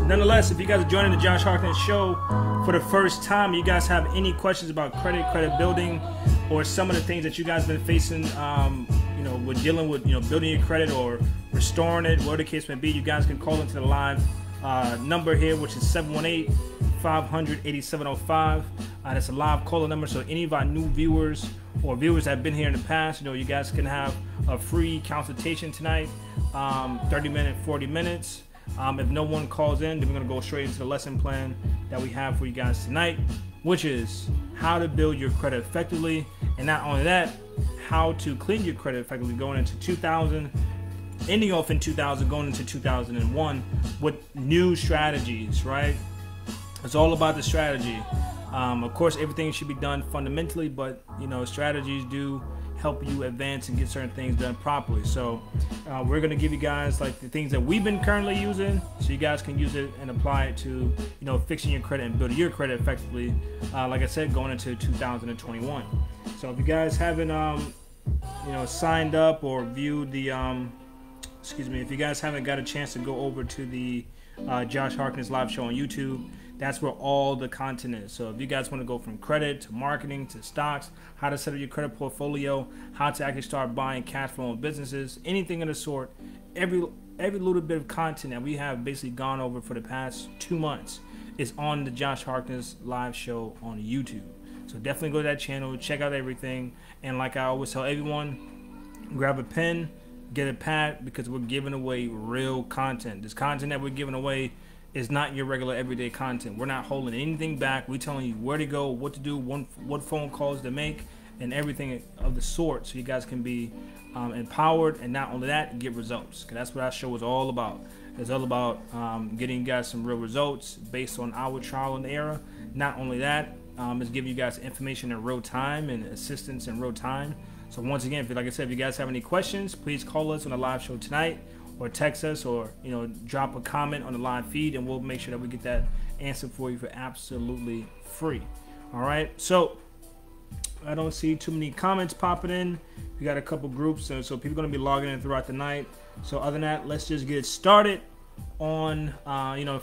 Nonetheless, if you guys are joining the Josh Harkness show for the first time, you guys have any questions about credit building, or some of the things that you guys have been facing, with dealing with, building your credit or restoring it, whatever the case may be, you guys can call into the live number here, which is 718-500-8705. That's a live caller number, so any of our new viewers or viewers that have been here in the past, you guys can have a free consultation tonight, 30 minutes, 40 minutes. If no one calls in, then we're going to go straight into the lesson plan that we have for you guys tonight, which is how to build your credit effectively. And not only that, how to clean your credit effectively going into 2000, ending off in 2000, going into 2001 with new strategies, right? It's all about the strategy. Of course, everything should be done fundamentally, but strategies do help you advance and get certain things done properly. So we're going to give you guys like the things that we've been currently using, so you guys can use it and apply it to fixing your credit and building your credit effectively, like I said, going into 2021. So if you guys haven't signed up or viewed the if you guys haven't got a chance to go over to the Josh Harkness live show on YouTube, that's where all the content is. So if you guys want to go from credit to marketing to stocks, how to set up your credit portfolio, how to actually start buying cash flow in businesses, anything of the sort, every little bit of content that we have basically gone over for the past 2 months is on the Josh Harkness live show on YouTube. So definitely go to that channel, check out everything, and like I always tell everyone, grab a pen, get a pad, because we're giving away real content. This content that we're giving away is not your regular everyday content. We're not holding anything back. We're telling you where to go, what to do, what phone calls to make, and everything of the sort, so you guys can be empowered, and not only that, get results. Because that's what our show is all about. It's all about getting you guys some real results based on our trial and error. Not only that, it's giving you guys information in real time and assistance in real time. So once again, like I said, if you guys have any questions, please call us on the live show tonight, or text us, or drop a comment on the live feed, and we'll make sure that we get that answer for you for absolutely free. All right, so I don't see too many comments popping in. We got a couple groups, so people are going to be logging in throughout the night. So other than that, let's just get started on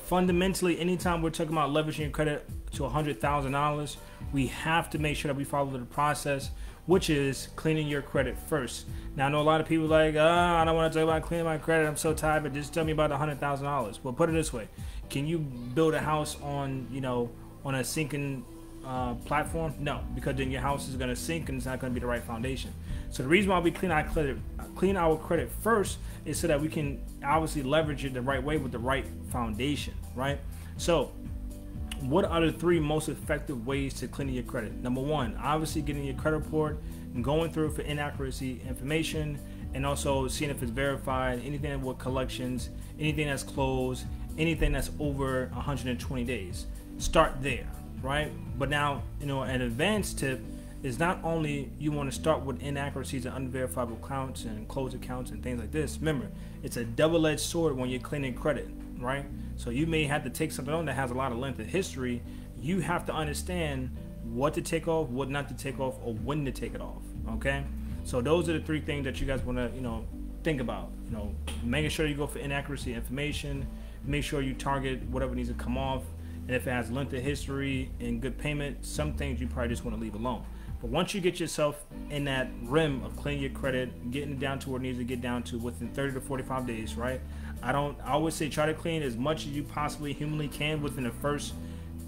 fundamentally. Anytime we're talking about leveraging your credit to $100,000, we have to make sure that we follow the process, which is cleaning your credit first. Now, I know a lot of people like, I don't want to talk about cleaning my credit, I'm so tired, but just tell me about $100,000. Well, put it this way: can you build a house on on a sinking platform? No, because then your house is going to sink and it's not going to be the right foundation. So the reason why we clean our credit first is so that we can obviously leverage it the right way with the right foundation, right? So what are the 3 most effective ways to cleaning your credit? Number 1, obviously getting your credit report and going through for inaccuracy information, and also seeing if it's verified, anything with collections, anything that's closed, anything that's over 120 days. Start there, right? But now, an advanced tip is not only you want to start with inaccuracies and unverifiable accounts and closed accounts and things like this. Remember, it's a double-edged sword when you're cleaning credit, right? So you may have to take something on that has a lot of length of history. You have to understand what to take off, what not to take off, or when to take it off, okay? So those are the 3 things that you guys want to, think about. Making sure you go for inaccuracy information, make sure you target whatever needs to come off, and if it has length of history and good payment, some things you probably just want to leave alone. But once you get yourself in that rim of cleaning your credit, getting it down to where it needs to get down to within 30 to 45 days, right? I always say try to clean as much as you possibly humanly can within the first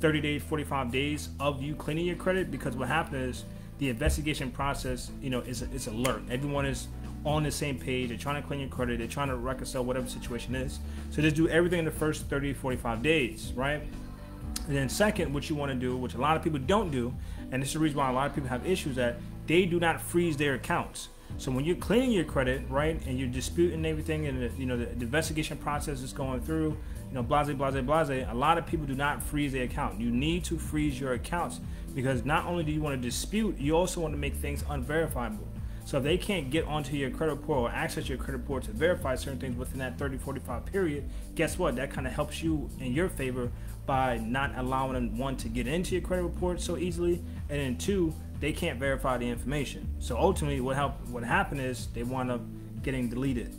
30 days, 45 days of you cleaning your credit, because what happens is the investigation process, is alert. Everyone is on the same page. They're trying to clean your credit. They're trying to reconcile whatever situation is. So just do everything in the first 30 to 45 days, right? And then second, what you want to do, which a lot of people don't do, and this is the reason why a lot of people have issues, that they do not freeze their accounts. So when you're cleaning your credit, right, and you're disputing everything, and the investigation process is going through, blase, a lot of people do not freeze their account. You need to freeze your accounts, because not only do you want to dispute, you also want to make things unverifiable. So if they can't get onto your credit report or access your credit report to verify certain things within that 30-45 period, guess what? That kind of helps you in your favor by not allowing them, 1, to get into your credit report so easily, and then 2, they can't verify the information. So ultimately what happened is they wind up getting deleted,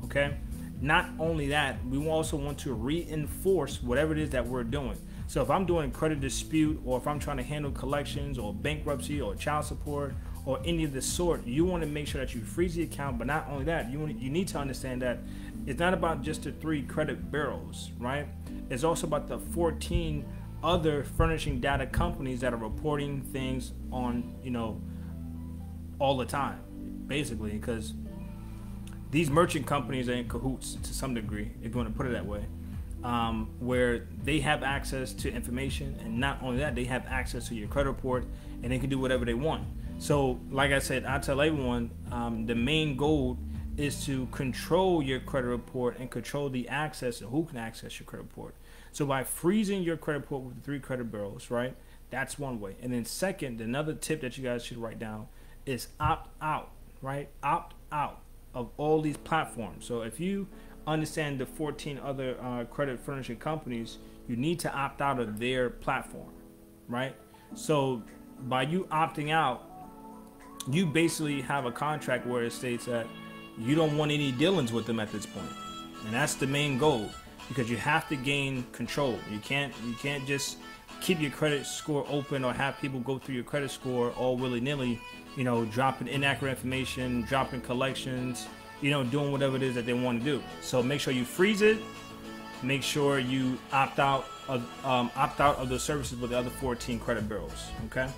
okay? Not only that, we also want to reinforce whatever it is that we're doing. So if I'm doing credit dispute, or if I'm trying to handle collections or bankruptcy or child support or any of the sort, you want to make sure that you freeze the account. But not only that, you need to understand that it's not about just the 3 credit bureaus, right? It's also about the 14 other furnishing data companies that are reporting things on, all the time, basically, because these merchant companies are in cahoots to some degree, if you want to put it that way, where they have access to information, and not only that, they have access to your credit report, and they can do whatever they want. So, like I said, I tell everyone, the main goal is to control your credit report and control the access and who can access your credit report. So by freezing your credit report with the 3 credit bureaus, right, that's one way. And then second, another tip that you guys should write down is opt out, right? Opt out of all these platforms. So if you understand the 14 other credit furnishing companies, you need to opt out of their platform, right? So by you opting out, you basically have a contract where it states that you don't want any dealings with them at this point. And that's the main goal, because you have to gain control. You can't just keep your credit score open or have people go through your credit score all willy-nilly, dropping inaccurate information, dropping collections, doing whatever it is that they want to do. So make sure you freeze it. Make sure you opt out of the services with the other 14 credit bureaus. Okay.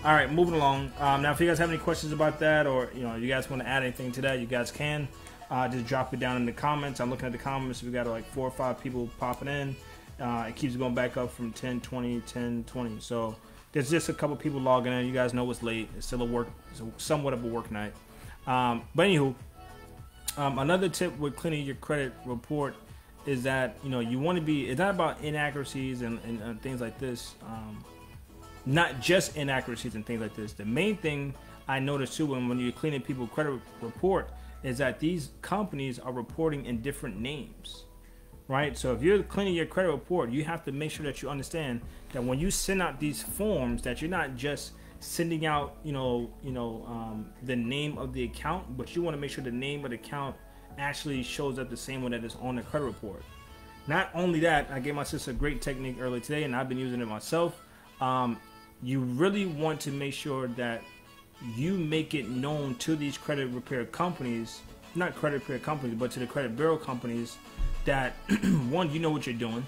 All right, moving along. Now, if you guys have any questions about that, or you guys want to add anything to that, you guys can just drop it down in the comments. I'm looking at the comments. We got like 4 or 5 people popping in. It keeps going back up from 10, 20, 10, 20. So there's just a couple people logging in. You guys know it's late. It's still somewhat of a work night. But anywho, another tip with cleaning your credit report is that you want to be. It's not about inaccuracies and things like this. Not just inaccuracies and things like this. The main thing I noticed too when you're cleaning people's credit report is that these companies are reporting in different names, right? So if you're cleaning your credit report, you have to make sure that you understand that when you send out these forms, that you're not just sending out, the name of the account, but you want to make sure the name of the account actually shows up the same one that is on the credit report. Not only that, I gave my sister a great technique earlier today, and I've been using it myself. You really want to make sure that you make it known to these credit repair companies, not credit repair companies, but to the credit bureau companies, that one, you know what you're doing.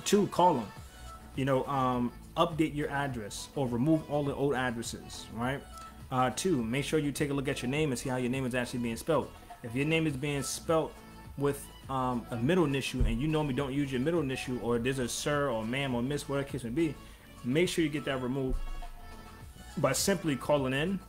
2, call them. Update your address or remove all the old addresses, right? 2, make sure you take a look at your name and see how your name is actually being spelled. If your name is being spelled with a middle initial, and you normally don't use your middle initial, or there's a sir or ma'am or miss, whatever the case may be, make sure you get that removed by simply calling in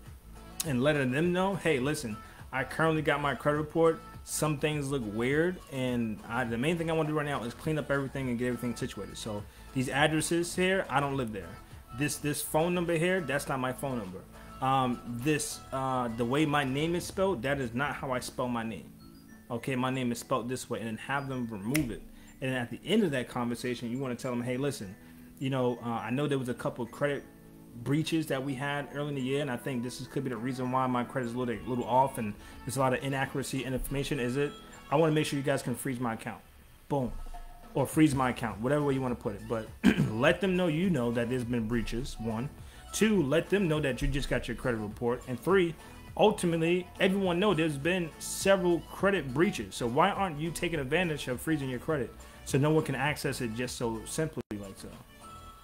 and letting them know, hey, listen, I currently got my credit report. Some things look weird, and the main thing I want to do right now is clean up everything and get everything situated. So these addresses here, I don't live there. This phone number here, that's not my phone number. The way my name is spelled, that is not how I spell my name. Okay, my name is spelled this way, and then have them remove it. And at the end of that conversation, you want to tell them, hey, listen, I know there was a couple of credit breaches that we had early in the year, and I think could be the reason why my credit is a little off, and there's a lot of inaccuracy in information. I want to make sure you guys can freeze my account, boom, or freeze my account, whatever way you want to put it. But let them know that there's been breaches. 1, 2, let them know that you just got your credit report, and 3, ultimately, everyone know there's been several credit breaches. So why aren't you taking advantage of freezing your credit so no one can access it just so simply like so?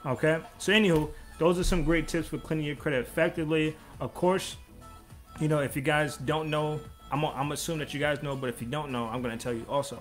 Okay, so anywho, those are some great tips for cleaning your credit effectively. Of course, if you guys don't know, I'm assuming that you guys know, but if you don't know, I'm going to tell you also.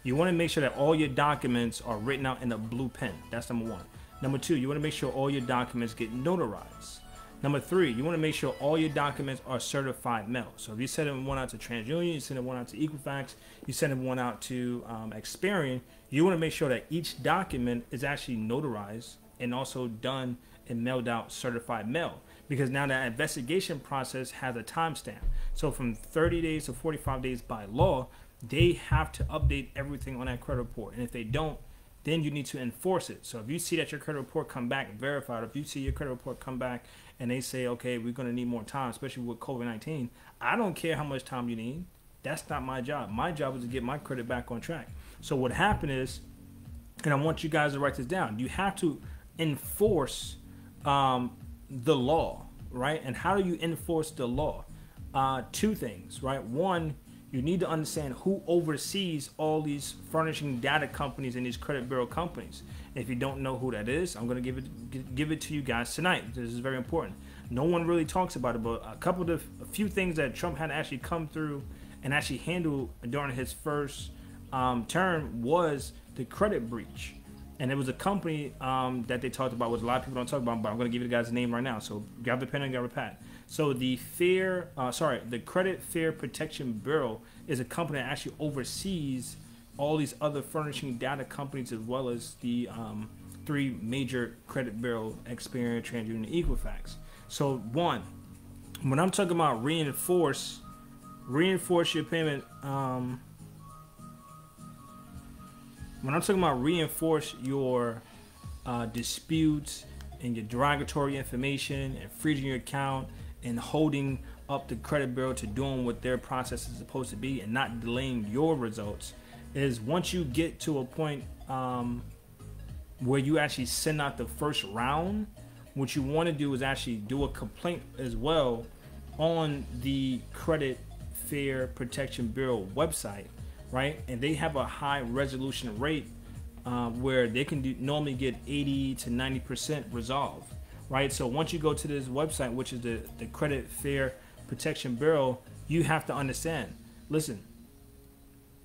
You want to make sure that all your documents are written out in a blue pen. That's number 1. Number 2, you want to make sure all your documents get notarized. Number 3, you want to make sure all your documents are certified mail. So if you send one out to TransUnion, you send one out to Equifax, you send one out to Experian, you want to make sure that each document is actually notarized and also done and mailed out certified mail, because now that investigation process has a timestamp. So from 30 days to 45 days by law, they have to update everything on that credit report. And if they don't, then you need to enforce it. So if you see that your credit report come back verified, if you see your credit report come back and they say, okay, we're going to need more time, especially with COVID-19, I don't care how much time you need. That's not my job. My job is to get my credit back on track. So what happened is, and I want you guys to write this down, you have to enforce the law, right? And how do you enforce the law? Two things, right? One, you need to understand who oversees all these furnishing data companies and these credit bureau companies. If you don't know who that is, I'm going to give it to you guys tonight. This is very important. No one really talks about it, but a few things that Trump had to actually come through and actually handle during his first term was the credit breach. And it was a company that they talked about, which a lot of people don't talk about, but I'm going to give you the guy's name right now. So grab the pen and grab a pad. So the Credit Fair Protection Bureau is a company that actually oversees all these other furnishing data companies, as well as the three major credit bureau: Experian, TransUnion, Equifax. So one, when I'm talking about reinforce your payment. When I'm talking about reinforce your disputes and your derogatory information and freezing your account and holding up the credit bureau to doing what their process is supposed to be and not delaying your results, is once you get to a point where you actually send out the first round, what you want to do is actually do a complaint as well on the Credit Fair Protection Bureau website, right? And they have a high resolution rate where they can normally get 80 to 90% resolved, right? So once you go to this website, which is the Credit Fair Protection Bureau, you have to understand, listen,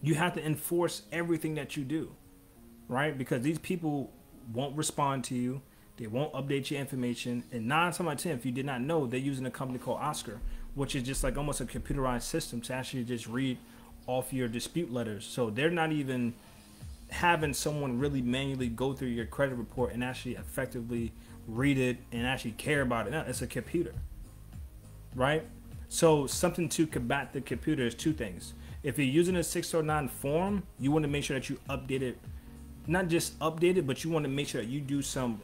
you have to enforce everything that you do, right? Because these people won't respond to you. They won't update your information. And 9 times out of 10, if you did not know, they're using a company called Oscar, which is just like almost a computerized system to actually just read off your dispute letters. So they're not even having someone really manually go through your credit report and actually effectively read it and actually care about it. No, it's a computer, right? So something to combat the computer is two things. If you're using a 609 form, you want to make sure that you update it, not just update it, but you want to make sure that you do some,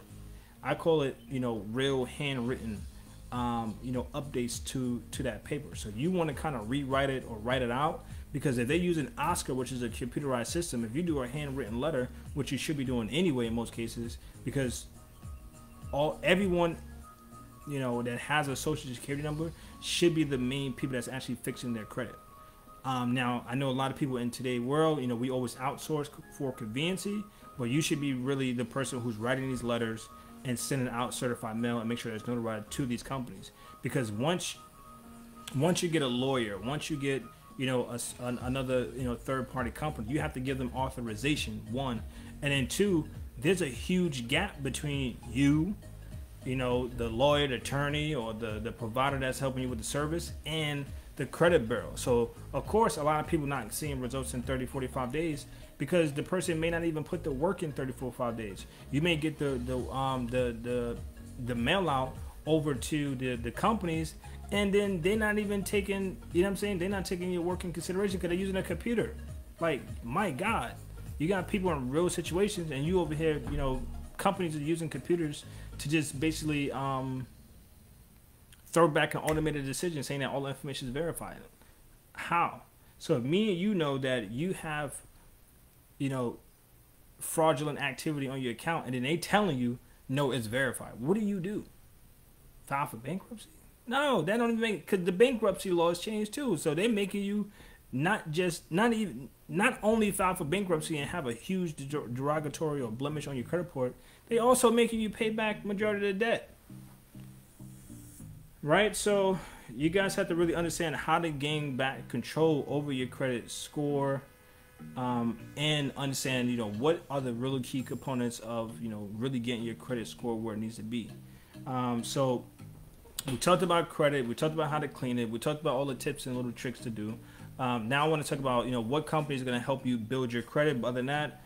I call it, real handwritten, updates to that paper. So you want to kind of rewrite it or write it out, because if they're using Oscar, which is a computerized system, if you do a handwritten letter, which you should be doing anyway in most cases, because everyone that has a social security number should be the main people that's actually fixing their credit. Now, I know a lot of people in today's world, we always outsource for conveniency, but you should be really the person who's writing these letters and sending out certified mail and make sure it's notified to these companies. Because once you get a lawyer, once you get another third-party company, you have to give them authorization, one, and then two, there's a huge gap between you, the lawyer, the attorney, or the provider that's helping you with the service, and the credit bureau. So of course a lot of people not seeing results in 30, 45 days because the person may not even put the work in 30, 45 days. You may get the mail out over to the companies, and then they're not even taking, they're not taking your work in consideration because they're using a computer. Like, my God, you got people in real situations, and you over here, companies are using computers to just basically throw back an automated decision saying that all the information is verified. How? So if me and you know that you have, fraudulent activity on your account, and then they telling you, no, it's verified. What do? File for bankruptcy? No, that don't even make, because the bankruptcy laws changed too. So they're making you not only file for bankruptcy and have a huge derogatory or blemish on your credit report, they also making you pay back majority of the debt. Right? So you guys have to really understand how to gain back control over your credit score, and understand, what are the really key components of, really getting your credit score where it needs to be. So we talked about credit. We talked about how to clean it. We talked about all the tips and little tricks to do. Now I want to talk about, what companies are going to help you build your credit. But other than that,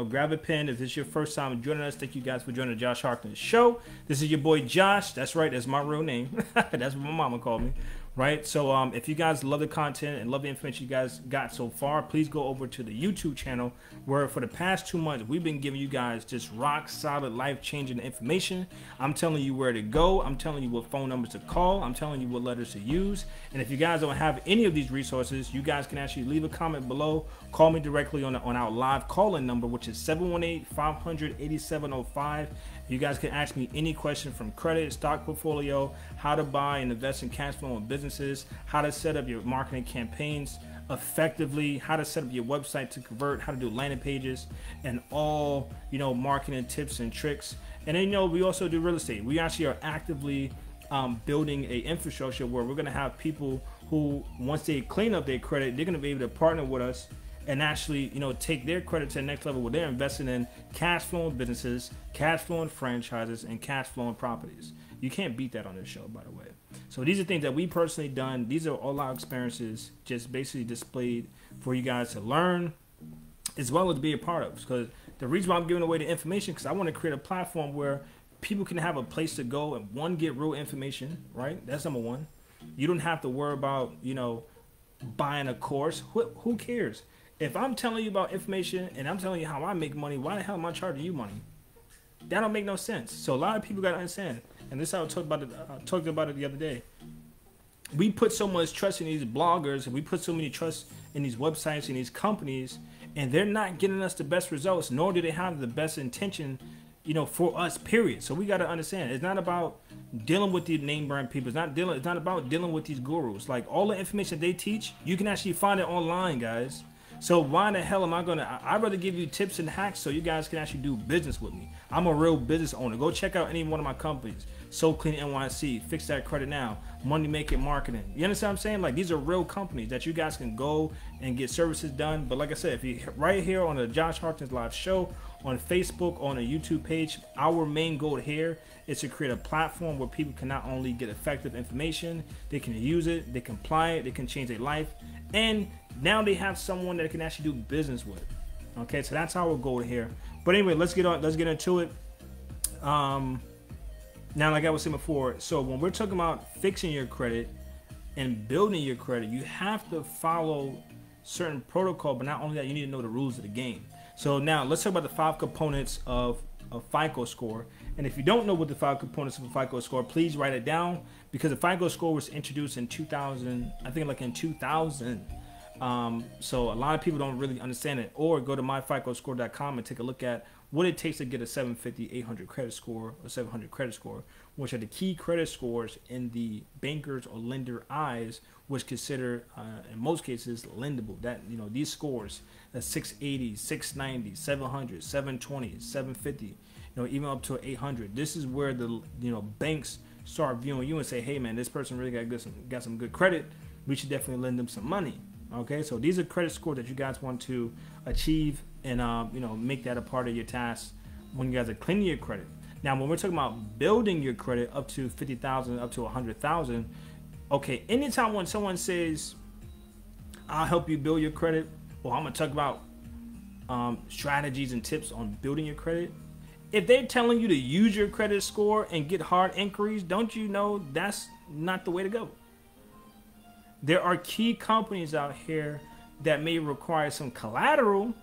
grab a pen. If this is your first time joining us, thank you guys for joining the Josh Harkness Show. This is your boy Josh. That's right. That's my real name. That's what my mama called me. right? So if you guys love the content and love the information you guys got so far, please go over to the YouTube channel, where for the past 2 months we've been giving you guys just rock solid, life-changing information. I'm telling you where to go. I'm telling you what phone numbers to call. I'm telling you what letters to use. And if you guys don't have any of these resources, you guys can actually leave a comment below. Call me directly on our live call-in number, which is 718-500-8705. You guys can ask me any question from credit, stock portfolio, how to buy and invest in cash flowing businesses, how to set up your marketing campaigns effectively, how to set up your website to convert, how to do landing pages, and all, marketing tips and tricks. And then, we also do real estate. We actually are actively building a infrastructure where we're going to have people who, once they clean up their credit, they're going to be able to partner with us and actually, take their credit to the next level where they're investing in cash flowing businesses, cash flowing franchises, and cash flowing properties. You can't beat that on this show, by the way. So these are things that we personally done. These are all our experiences, just basically displayed for you guys to learn, as well as be a part of. Because the reason why I'm giving away the information, because I want to create a platform where people can have a place to go and, one, get real information, right? That's number one. You don't have to worry about, buying a course. Who cares? If I'm telling you about information and I'm telling you how I make money, why the hell am I charging you money? That don't make no sense. So a lot of people got to understand, and this is how I talked about it the other day. We put so much trust in these bloggers, and we put so many trust in these websites and these companies, and they're not getting us the best results, nor do they have the best intention, for us, period. So we got to understand, it's not about dealing with these name brand people. It's not about dealing with these gurus. Like, all the information they teach, you can actually find it online, guys. So why the hell am I I'd rather give you tips and hacks so you guys can actually do business with me. I'm a real business owner. Go check out any one of my companies. So Clean NYC, Fix That Credit Now, Money Making Marketing. You understand what I'm saying? Like, these are real companies that you guys can go and get services done. But like I said, if you right here on the Josh Harkness live show, on Facebook, on a YouTube page, our main goal here is to create a platform where people can not only get effective information, they can use it, they can apply it, they can change their life, and now they have someone that can actually do business with. Okay, so that's our goal here. But anyway, let's get into it. Now, like I was saying before, so when we're talking about fixing your credit and building your credit, you have to follow certain protocol, but not only that, you need to know the rules of the game. So now let's talk about the 5 components of a FICO score. And if you don't know what the 5 components of a FICO score, please write it down, because the FICO score was introduced in 2000, I think like in 2000. So a lot of people don't really understand it. Or go to myficoscore.com and take a look at what it takes to get a 750, 800 credit score or 700 credit score, which are the key credit scores in the bankers or lender eyes, which consider in most cases lendable. That, these scores, that's 680, 690, 700, 720, 750, even up to 800. This is where the banks start viewing you and say, hey man, this person really got some good credit. We should definitely lend them some money. Okay, so these are credit scores that you guys want to achieve, and make that a part of your task when you guys are cleaning your credit. Now, when we're talking about building your credit up to 50,000, up to 100,000, okay, anytime when someone says, "I'll help you build your credit," or I'm gonna talk about strategies and tips on building your credit, if they're telling you to use your credit score and get hard inquiries, don't you know that's not the way to go? There are key companies out here that may require some collateral,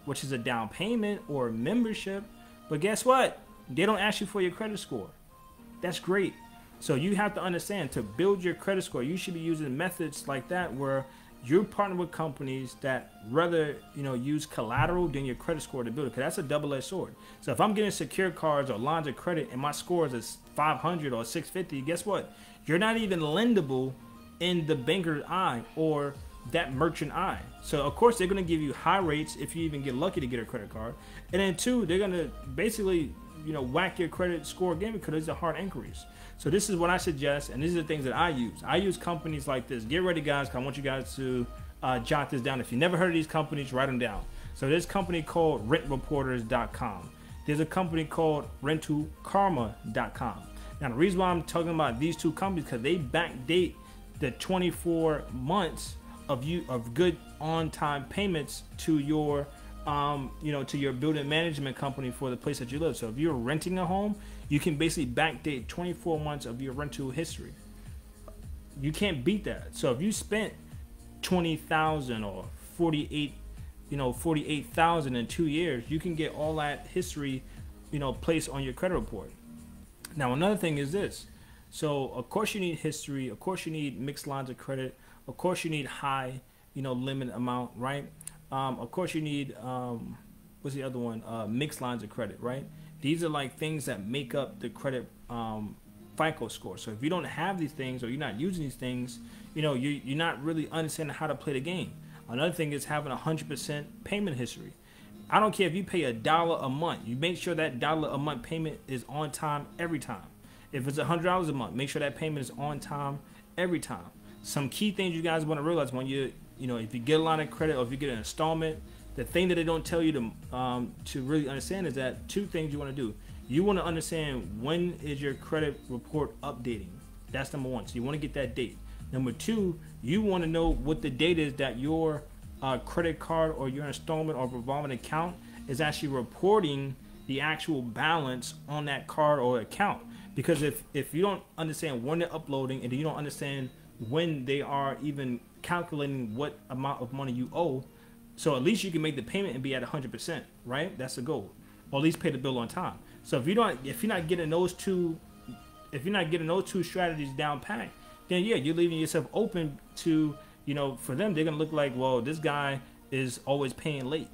which is a down payment or a membership. But guess what? They don't ask you for your credit score. That's great. So you have to understand, to build your credit score, you should be using methods like that where you're partnering with companies that rather use collateral than your credit score to build it, because that's a double-edged sword. So if I'm getting secure cards or lines of credit and my scores is 500 or 650, guess what? You're not even lendable in the banker's eye or that merchant eye. So of course they're going to give you high rates if you even get lucky to get a credit card, and then 2, they're going to basically whack your credit score again because these are hard inquiries. So this is what I suggest, and these are the things that I use. I use companies like this. Get ready, guys, because I want you guys to jot this down. If you never heard of these companies, write them down. So there's a company called rentreporters.com. There's a company called rentalkarma.com. Now the reason why I'm talking about these 2 companies, because they backdate the 24 months of good on-time payments to your to your building management company for the place that you live. So if you're renting a home, you can basically backdate 24 months of your rental history. You can't beat that. So if you spent 20,000 or 48, 48,000 in 2 years, you can get all that history, placed on your credit report. Now, another thing is this. So, of course, you need history. Of course, you need mixed lines of credit. Of course, you need high, limit amount, right? Of course, you need, what's the other one? Mixed lines of credit, right? These are like things that make up the credit FICO score. So if you don't have these things or you're not using these things, you're not really understanding how to play the game. Another thing is having 100% payment history. I don't care if you pay $1 a month. You make sure that $1 a month payment is on time every time. If it's $100 a month, make sure that payment is on time every time. Some key things you guys want to realize when if you get a line of credit or if you get an installment, the thing that they don't tell you to really understand is that two things you want to do. You want to understand when is your credit report updating. That's number one. So you want to get that date. Number two, you want to know what the date is that your credit card or your installment or revolving account is actually reporting the actual balance on that card or account. Because if you don't understand when they're uploading and you don't understand when they are even calculating what amount of money you owe, so at least you can make the payment and be at 100%, right? That's the goal. Or at least pay the bill on time. So if you're not getting those two strategies down pat, then yeah, you're leaving yourself open to, for them, they're gonna look like, well, this guy is always paying late.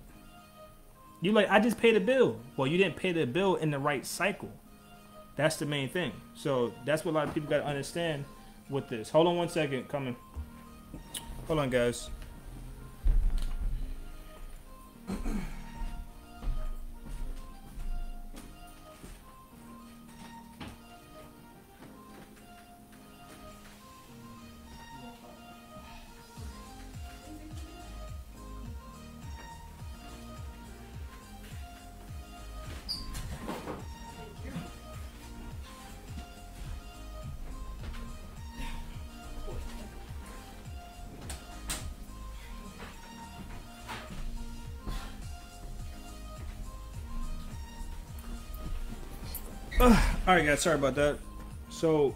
You're like, I just paid a bill. Well, you didn't pay the bill in the right cycle. That's the main thing. So that's what a lot of people got to understand with this. Hold on one second, coming. Hold on, guys. All right, guys, sorry about that. So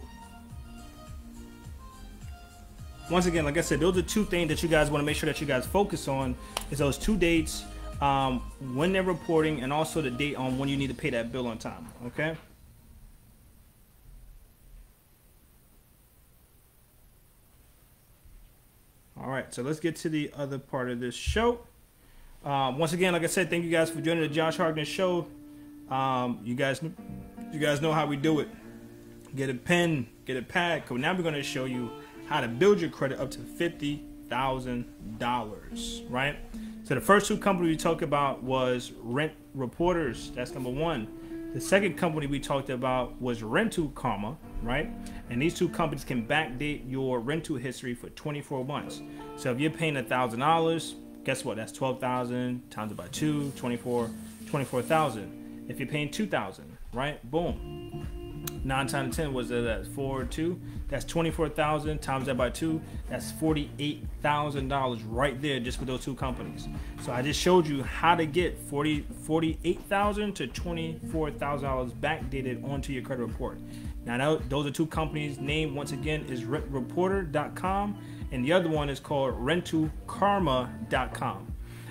once again, like I said, those are two things that you guys want to make sure that you guys focus on, is those two dates, when they're reporting, and also the date on when you need to pay that bill on time. Okay. All right, so let's get to the other part of this show. Once again, like I said, thank you guys for joining the Josh Harkness show. You guys know how we do it. Get a pen, get a pad, because now we're going to show you how to build your credit up to $50,000, right? So the first two companies we talked about was Rent Reporters. That's number one. The second company we talked about was Rental Karma, right? And these two companies can backdate your rental history for 24 months. So if you're paying $1,000, guess what? That's 12,000 times it by 2, 24,000. If you're paying 2,000, right? Boom. 9 times 10 was that 4, 2. That's 24,000 times that by 2. That's $48,000 right there just for those two companies. So I just showed you how to get $48,000 to $24,000 backdated onto your credit report. Now those are two companies. Name once again is rentreporter.com, and the other one is called rentalkarma.com.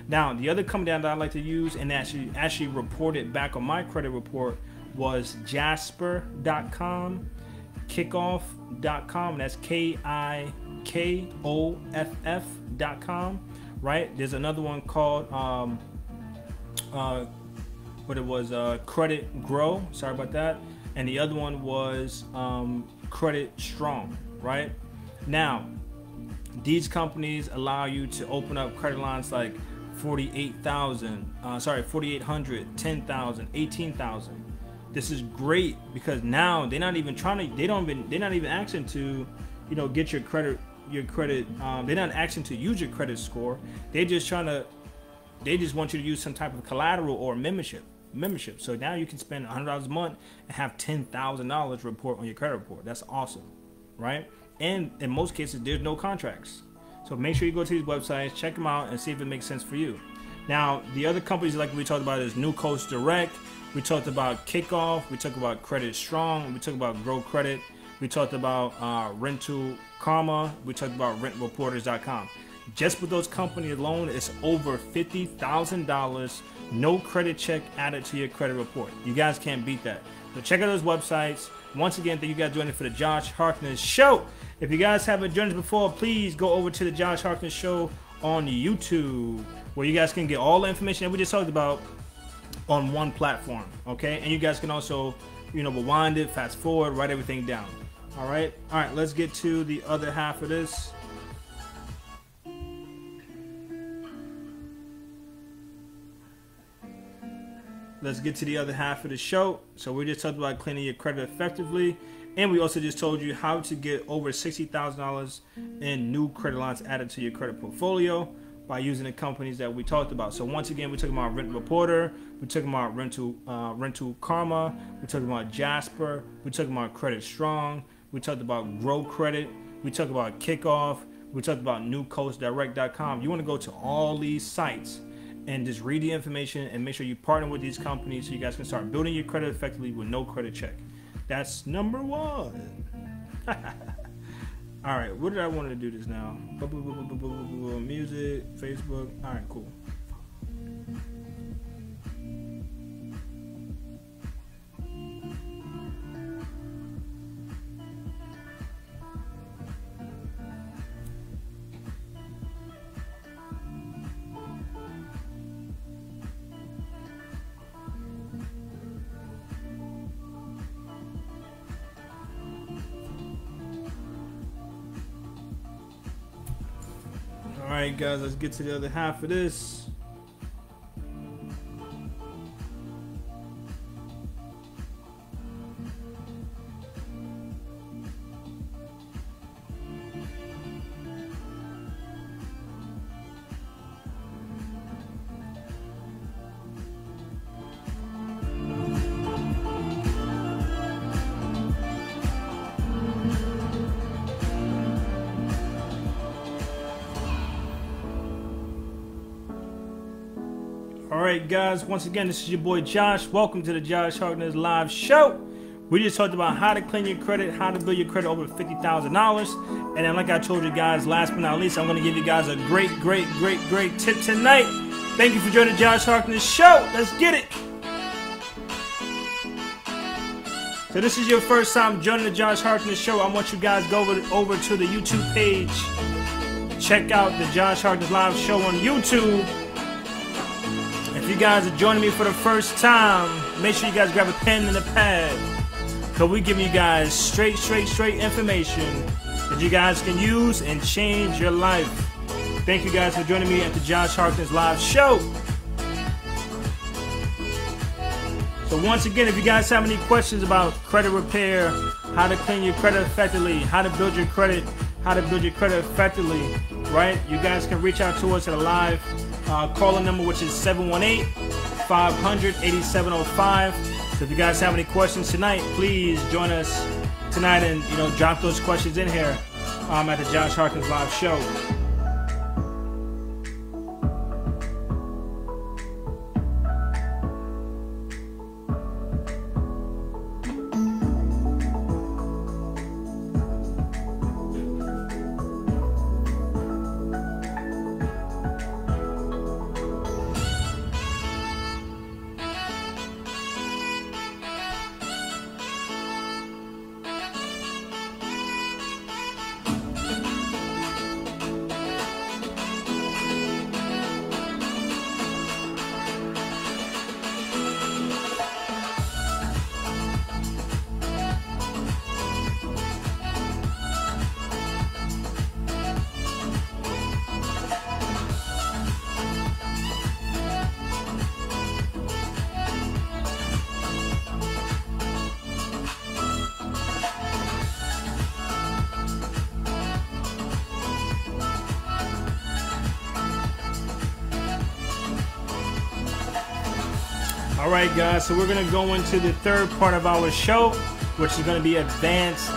Now the other company that I like to use and actually reported back on my credit report was Jasper.com, Kickoff.com, that's KIKOFF.com, right? There's another one called Credit Grow, sorry about that, and the other one was Credit Strong, right? Now these companies allow you to open up credit lines like 4,800, 10,000, 18,000. This is great because now they're not even asking to, get your credit. They're not asking to use your credit score. They just want you to use some type of collateral or membership. So now you can spend $100 a month and have $10,000 report on your credit report. That's awesome, right? And in most cases, there's no contracts. So make sure you go to these websites, check them out, and see if it makes sense for you. Now, the other companies like we talked about is New Coast Direct. We talked about Kickoff. We talked about Credit Strong. We talked about Grow Credit. We talked about Rental Karma. We talked about RentReporters.com. Just with those companies alone, it's over $50,000. No credit check added to your credit report. You guys can't beat that. So check out those websites. Once again, thank you guys for joining for the Josh Harkness Show. If you guys haven't joined us before, please go over to the Josh Harkness Show on YouTube, where you guys can get all the information that we just talked about on one platform, okay? And you guys can also, rewind it, fast forward, write everything down. All right, let's get to the other half of this. Let's get to the other half of the show. So we just talked about cleaning your credit effectively, and we also just told you how to get over $60,000 in new credit lines added to your credit portfolio by using the companies that we talked about. So once again, we talked about Rent Reporter, we talked about Rental Karma, we talked about Jasper, we talked about Credit Strong, we talked about Grow Credit, we talked about Kickoff, we talked about NewCoastDirect.com. You want to go to all these sites and just read the information and make sure you partner with these companies so you guys can start building your credit effectively with no credit check. That's number one. All right, what did I want to do this now? Music, Facebook. All right, cool. Alright guys, let's get to the other half of this. Alright guys, once again, this is your boy Josh. Welcome to the Josh Harkness Live Show. We just talked about how to clean your credit, how to build your credit over $50,000. And then like I told you guys, last but not least, I'm going to give you guys a great tip tonight. Thank you for joining the Josh Harkness Show. Let's get it. So this is your first time joining the Josh Harkness Show. I want you guys to go over to the YouTube page. Check out the Josh Harkness Live Show on YouTube. If you guys are joining me for the first time, make sure you guys grab a pen and a pad, because we give you guys straight information that you guys can use and change your life. Thank you guys for joining me at the Josh Harkness Live Show. So once again, if you guys have any questions about credit repair, how to clean your credit effectively, how to build your credit effectively, right? You guys can reach out to us at a live call-in number, which is 718-500-8705. So if you guys have any questions tonight, please join us tonight and drop those questions in here at the Josh Harkness Live Show. Alright guys, so we're going to go into the third part of our show, which is going to be advanced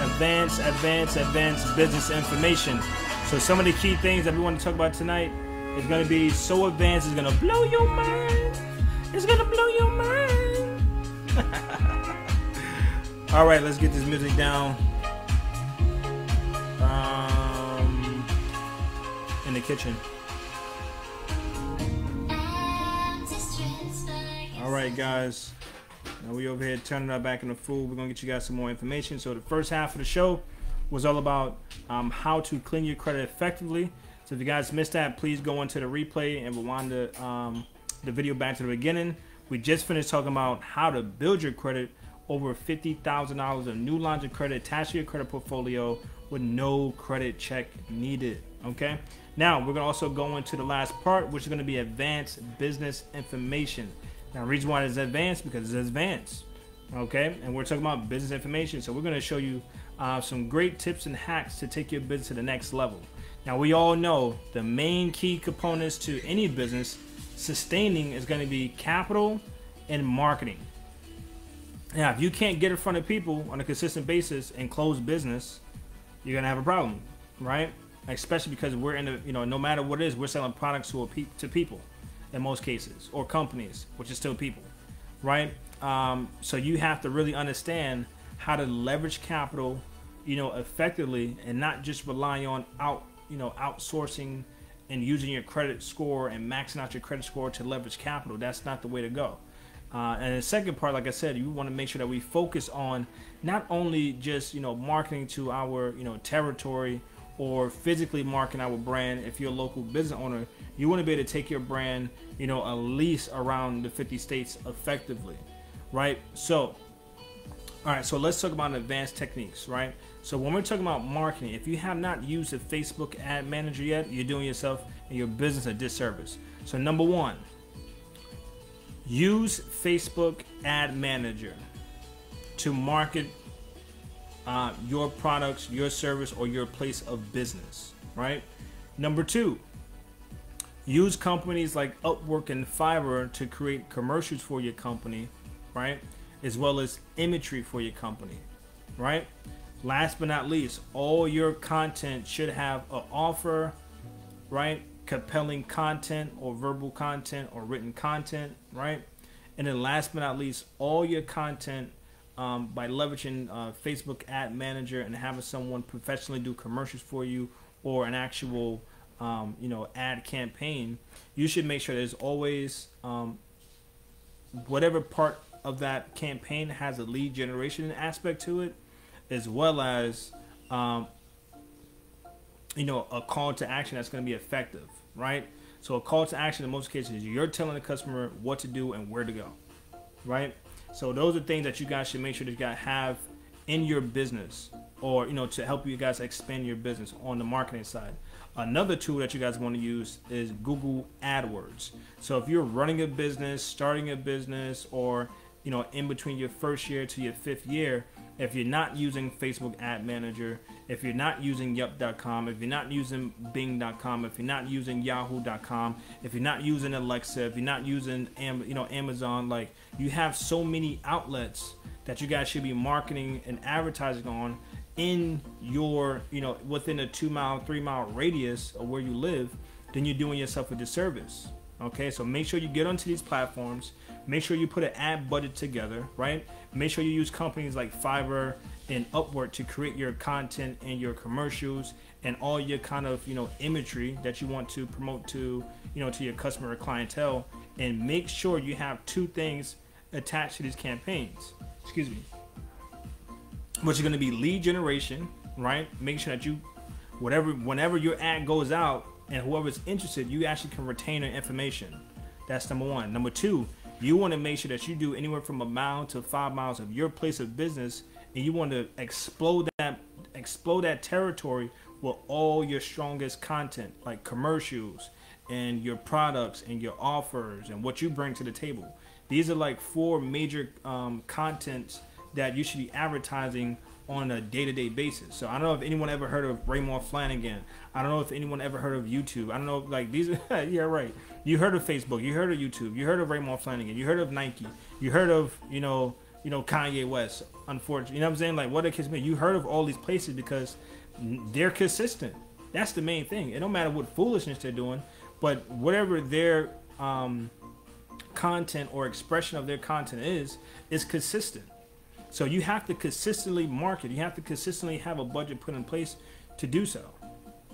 business information. So some of the key things that we want to talk about tonight is going to be so advanced, it's going to blow your mind. It's going to blow your mind. Alright, let's get this music down. in the kitchen. All right, guys. Now we over here turning our back in the food. We're gonna get you guys some more information. So the first half of the show was all about how to clean your credit effectively. So if you guys missed that, please go into the replay and rewind the video back to the beginning. We just finished talking about how to build your credit, over $50,000 of new lines of credit attached to your credit portfolio with no credit check needed. Okay. Now we're gonna also go into the last part, which is gonna be advanced business information. Now, the reason why it's advanced because it's advanced, okay? And we're talking about business information, so we're going to show you some great tips and hacks to take your business to the next level. Now, we all know the main key components to any business sustaining is going to be capital and marketing. Now, if you can't get in front of people on a consistent basis and close business, you're going to have a problem, right? Especially because we're in the, no matter what it is, we're selling products to people. In most cases, or companies, which is still people, right? So you have to really understand how to leverage capital, effectively, and not just rely on outsourcing and using your credit score and maxing out your credit score to leverage capital. That's not the way to go. And the second part, like I said, you want to make sure that we focus on not only just marketing to our territory or physically marketing our brand. If you're a local business owner, you want to be able to take your brand, at least around the 50 states effectively, right? So, all right, so let's talk about advanced techniques, right? So when we're talking about marketing, if you have not used a Facebook ad manager yet, you're doing yourself and your business a disservice. So number one, use Facebook ad manager to market your products, your service, or your place of business, right? Number two, use companies like Upwork and Fiverr to create commercials for your company, right? As well as imagery for your company, right? Last but not least, all your content should have an offer, right? Compelling content or verbal content or written content, right? And then last but not least, all your content by leveraging Facebook ad manager and having someone professionally do commercials for you or an actual ad campaign, you should make sure there's always whatever part of that campaign has a lead generation aspect to it, as well as a call to action that's going to be effective, right? So a call to action in most cases, you're telling the customer what to do and where to go, right? So those are things that you guys should make sure that you guys have in your business, or to help you guys expand your business on the marketing side. Another tool that you guys want to use is Google AdWords. So if you're running a business, starting a business, or in between your first year to your fifth year, if you're not using Facebook Ad Manager, if you're not using Yelp.com, if you're not using Bing.com, if you're not using Yahoo.com, if you're not using Alexa, if you're not using Amazon, like, you have so many outlets that you guys should be marketing and advertising on in your, within a 2-mile, 3-mile radius of where you live, then you're doing yourself a disservice. Okay, so make sure you get onto these platforms. Make sure you put an ad budget together, right? Make sure you use companies like Fiverr and Upwork to create your content and your commercials and all your kind of, imagery that you want to promote to, to your customer or clientele. And make sure you have two things attached to these campaigns. Excuse me. Which is going to be lead generation, right? Make sure that whenever your ad goes out and whoever's interested, you actually can retain their information. That's number one. Number two, you want to make sure that you do anywhere from 1 mile to 5 miles of your place of business, and you want to explode that territory with all your strongest content, like commercials and your products and your offers and what you bring to the table. These are like 4 major contents that you should be advertising on a day-to-day basis. So I don't know if anyone ever heard of Raymore Flanagan. I don't know if anyone ever heard of YouTube. I don't know, like, these are yeah, right. You heard of Facebook, you heard of YouTube, you heard of Raymore Flanagan, you heard of Nike, you heard of, Kanye West, unfortunately. You know what I'm saying? Like, what it kids mean. You heard of all these places because they're consistent. That's the main thing. It don't matter what foolishness they're doing, but whatever their content or expression of their content is consistent. So you have to consistently market. You have to consistently have a budget put in place to do so.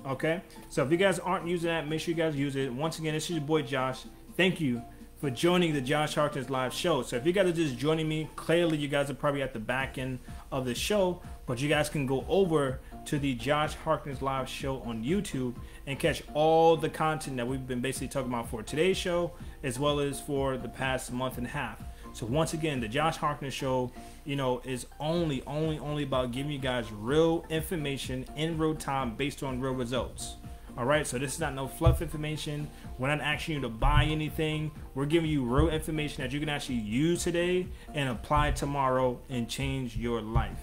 Okay, so if you guys aren't using that, make sure you guys use it. Once again, this is your boy Josh. Thank you for joining the Josh Harkness live show. So if you guys are just joining me, clearly you guys are probably at the back end of the show, but you guys can go over to the Josh Harkness live show on YouTube and catch all the content that we've been basically talking about for today's show, as well as for the past month and a half. So once again, the Josh Harkness show, you know, is only about giving you guys real information in real time based on real results. All right, so this is not no fluff information. We're not asking you to buy anything. We're giving you real information that you can actually use today and apply tomorrow and change your life.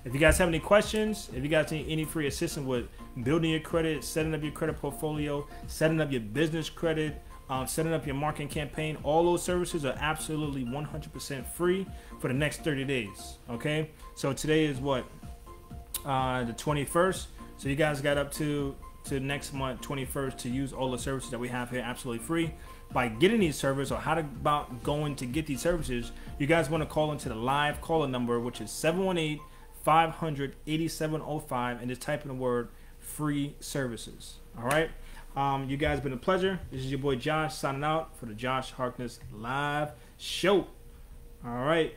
If you guys have any questions, if you guys need any free assistance with building your credit, setting up your credit portfolio, setting up your business credit, setting up your marketing campaign, all those services are absolutely 100% free for the next 30 days. Okay, so today is what, the 21st. So you guys got up to next month 21st to use all the services that we have here absolutely free. By getting these services, or how about going to get these services, you guys want to call into the live caller number, which is 718-500-8705, and just type in the word free services. All right, you guys have been a pleasure. This is your boy Josh signing out for the Josh Harkness live show. All right.